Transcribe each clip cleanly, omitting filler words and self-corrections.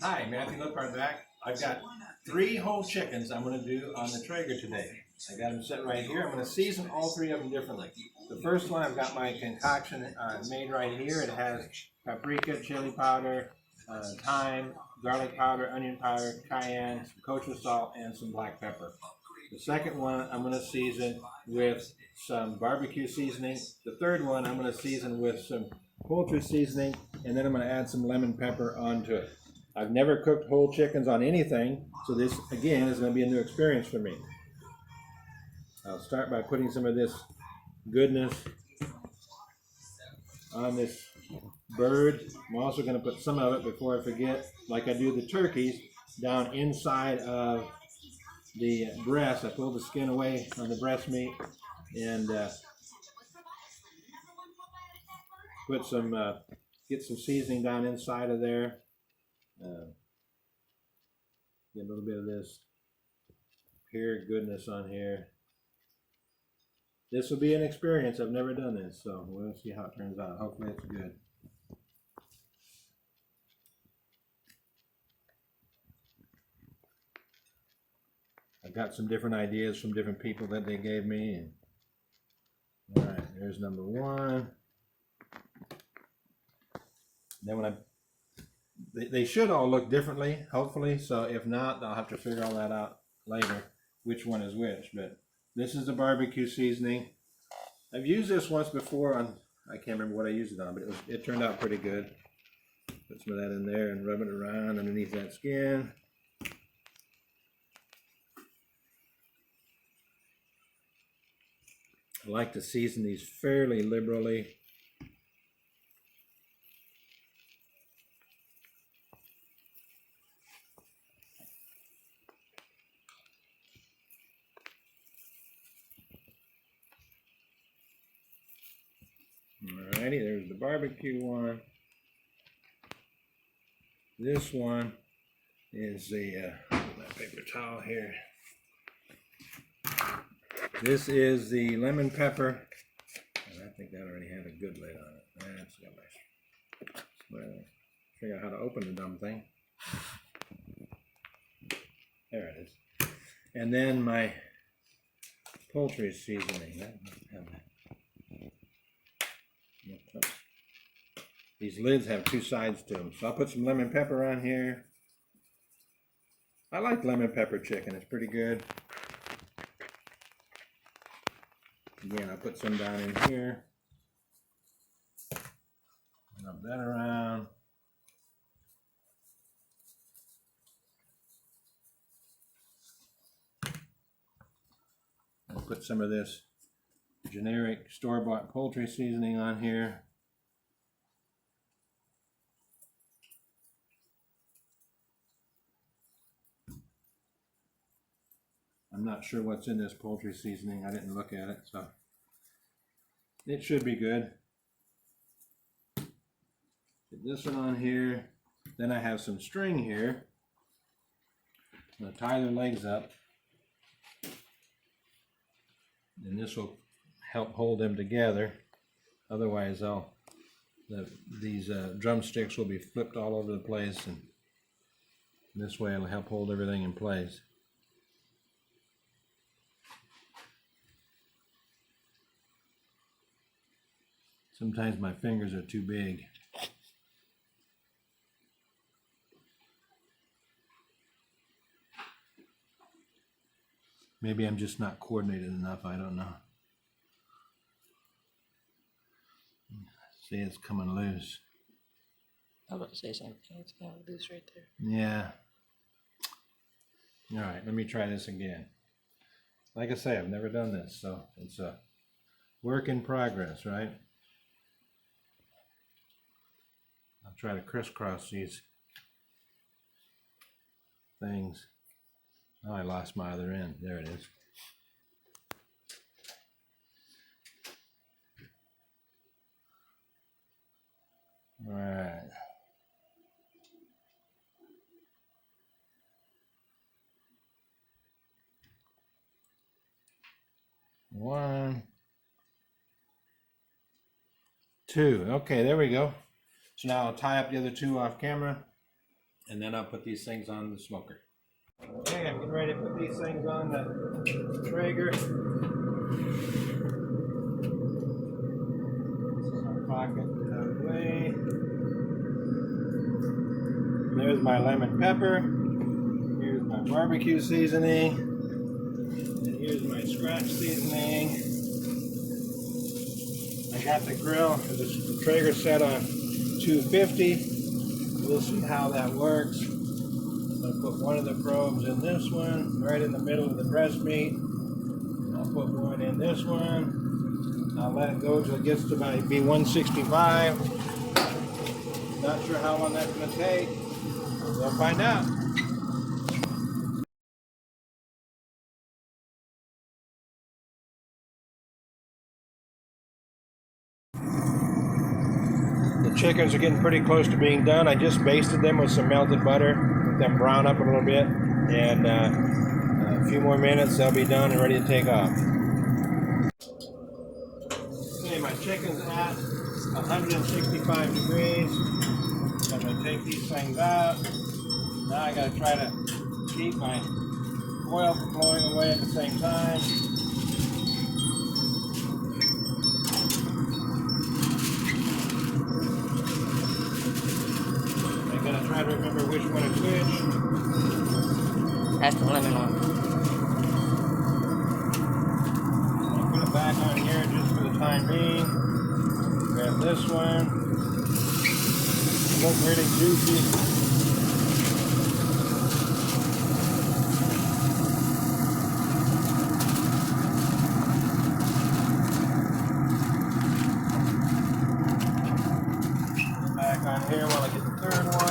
Hi, Matthew Lippard back. I've got 3 whole chickens I'm going to do on the Traeger today. I got them set right here. I'm going to season all 3 of them differently. The first one, I've got my concoction made right here. It has paprika, chili powder, thyme, garlic powder, onion powder, cayenne, some kosher salt, and some black pepper. The second one, I'm going to season with some barbecue seasoning. The third one, I'm going to season with some poultry seasoning, and then I'm going to add some lemon pepper onto it. I've never cooked whole chickens on anything, so this, again, is going to be a new experience for me. I'll start by putting some of this goodness on this bird. I'm also going to put some of it, before I forget, like I do the turkeys, down inside of the breast. I pull the skin away on the breast meat and put some, get some seasoning down inside of there. Get a little bit of this pure goodness on here. This will be an experience. I've never done this, so we'll see how it turns out. Hopefully it's good. I've got some different ideas from different people that they gave me. And all right, there's number 1. Then when they should all look differently, hopefully. So if not, I'll have to figure all that out later, which one is which. But this is the barbecue seasoning. I've used this once before on, I can't remember what I used it on, but it turned out pretty good. Put some of that in there and rub it around underneath that skin. I like to season these fairly liberally. Alrighty, there's the barbecue one. This one is the, my paper towel here. This is the lemon pepper. And I think that already had a good lid on it. That's got my, figure out how to open the dumb thing. There it is. And then my poultry seasoning. These lids have 2 sides to them, so I'll put some lemon pepper on here. I like lemon pepper chicken, it's pretty good. Again, I'll put some down in here. Rub that around. I'll put some of this generic store-bought poultry seasoning on here. I'm not sure what's in this poultry seasoning. I didn't look at it, so it should be good. Put this one on here. Then I have some string here. I'm going to tie their legs up. And this will help hold them together. Otherwise, these drumsticks will be flipped all over the place, and this way it'll help hold everything in place. Sometimes my fingers are too big. Maybe I'm just not coordinated enough, I don't know. See, it's coming loose. I was about to say something. It's kind of loose right there. Yeah. All right, let me try this again. Like I say, I've never done this, so it's a work in progress, right? I'll try to crisscross these things. Oh, I lost my other end. There it is. All right. One, two. Okay, there we go. So now I'll tie up the other 2 off camera, and then I'll put these things on the smoker. Okay, I'm getting ready to put these things on the Traeger. This is my pocket out of the way. There's my lemon pepper. Here's my barbecue seasoning. And here's my scratch seasoning. I got the grill, the Traeger set on 250. We'll see how that works. I'm going to put one of the probes in this one, right in the middle of the breast meat. I'll put one in this one. I'll let it go till it gets to about be 165. Not sure how long that's going to take. We'll find out. The chickens are getting pretty close to being done. I just basted them with some melted butter, let them brown up a little bit, and a few more minutes they'll be done and ready to take off. Okay, my chicken's at 165 degrees. So I'm going to take these things out. Now I got to try to keep my oil from blowing away at the same time. Try to remember which one is which. That's the lemon one. I'll put it back on here just for the time being. Grab this one. It looks really juicy. Back on here while I get the third one.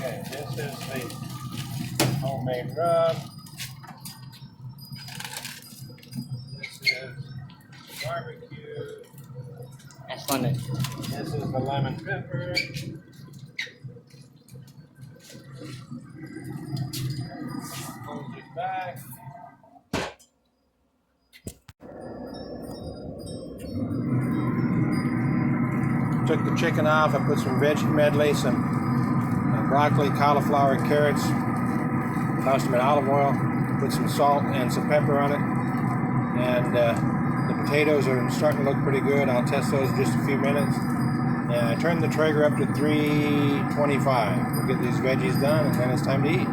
Okay, this is the homemade rub. This is barbecue. That's lemon. This is the lemon pepper. Close it back. Took the chicken off. I put some veggie medley, some broccoli, cauliflower, and carrots. Tossed them in olive oil. Put some salt and some pepper on it. And the potatoes are starting to look pretty good. I'll test those in just a few minutes. And I turned the Traeger up to 325. We'll get these veggies done, and then it's time to eat.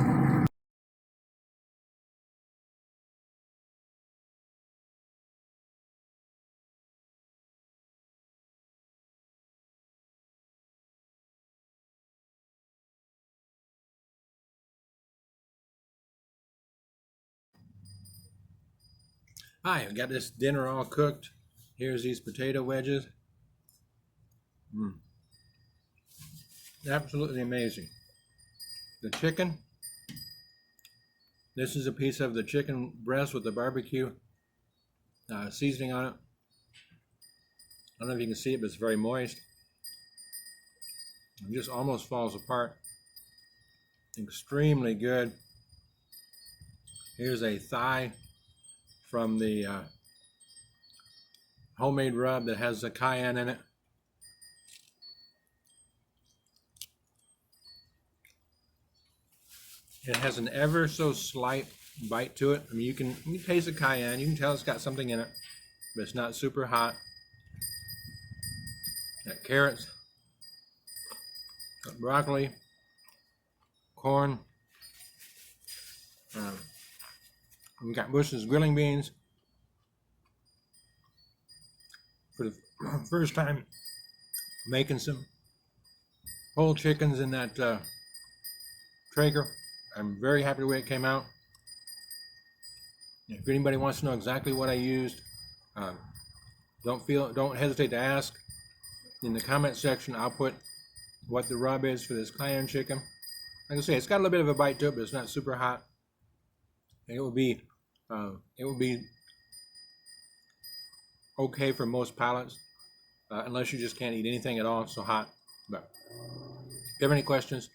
Hi, I got this dinner all cooked. Here's these potato wedges. Absolutely amazing. The chicken. This is a piece of the chicken breast with the barbecue seasoning on it. I don't know if you can see it, but it's very moist. It just almost falls apart. Extremely good. Here's a thigh from the homemade rub that has the cayenne in it. It has an ever so slight bite to it. I mean, you can taste the cayenne. You can tell it's got something in it, but it's not super hot. Got carrots, got broccoli, corn. We got Bush's grilling beans. For the first time making some whole chickens in that Traeger. I'm very happy the way it came out. If anybody wants to know exactly what I used, don't hesitate to ask. In the comment section, I'll put what the rub is for this cayenne chicken. Like I say, it's got a little bit of a bite to it, but it's not super hot. And it will be okay for most palates, unless you just can't eat anything at all. It's so hot. But if you have any questions,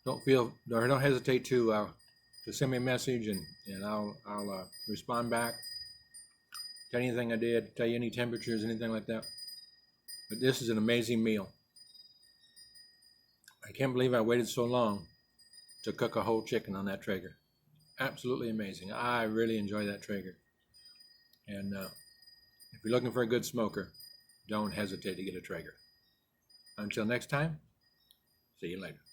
don't hesitate to to send me a message, and I'll respond back. Tell you anything I did, tell you any temperatures, anything like that. But this is an amazing meal. I can't believe I waited so long to cook a whole chicken on that Traeger. Absolutely amazing. I really enjoy that Traeger. And if you're looking for a good smoker, don't hesitate to get a Traeger. Until next time, see you later.